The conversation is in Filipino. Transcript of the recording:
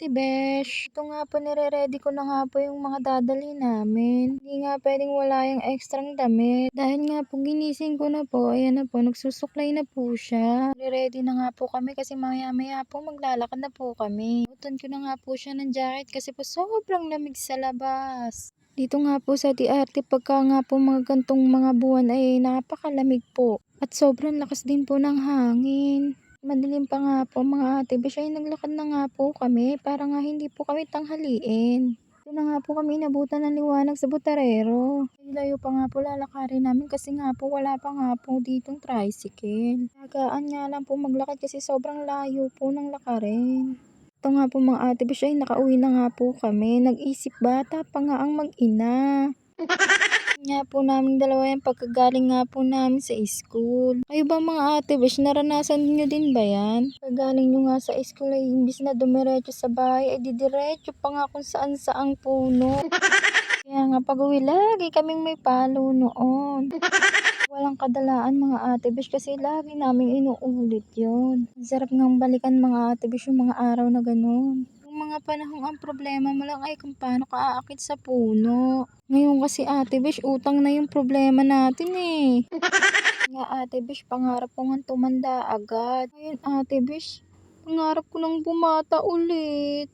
Ate Besh, ito nga po nire-ready ko na nga po yung mga dadalhin namin. Hindi nga puwedeng wala yung extrang damit. Dahil nga po ginising ko na po, ayan na po, nagsusuklay na po siya. Nire-ready na nga po kami kasi maya-maya po maglalakad na po kami. Suotan ko na nga po siya ng jacket kasi po sobrang lamig sa labas. Dito nga po sa Diarte pagka nga po mga gantong mga buwan ay napakalamig po. At sobrang lakas din po ng hangin. Madilim pa nga po mga ate besh ay naglakad na nga po kami para nga hindi po kami tanghaliin. Doon na nga po kami inabutan ng liwanag sa Butarero. Layo pa nga po lalakarin namin kasi nga po wala pa nga po ditong tricycle. Tagaan nga lang po maglakad kasi sobrang layo po ng lakarin. Ito nga po mga ate besh ay nakauwi na nga po kami. Nag-isip bata pa nga ang mag-ina. Nga po naming dalawa yan pagkagaling nga po namin sa school. Kayo ba mga ate besh, naranasan niyo din ba yan? Paggaling nyo nga sa school ay imbis na dumiretso sa bahay ay didiretso pa nga kung saan saang puno. Kaya nga pag-uwi lagi kaming may palo noon. Walang kadalaan mga ate besh kasi lagi naming inuulit yun. Ang sarap ngang balikan mga ate besh yung mga araw na ganun. Mga panahong ang problema mo lang ay kung paano ka aakit sa puno. Ngayon kasi ate besh, utang na yung problema natin eh. Nga ate besh, pangarap ko nga tumanda agad. Ngayon ate besh, pangarap ko lang bumata ulit.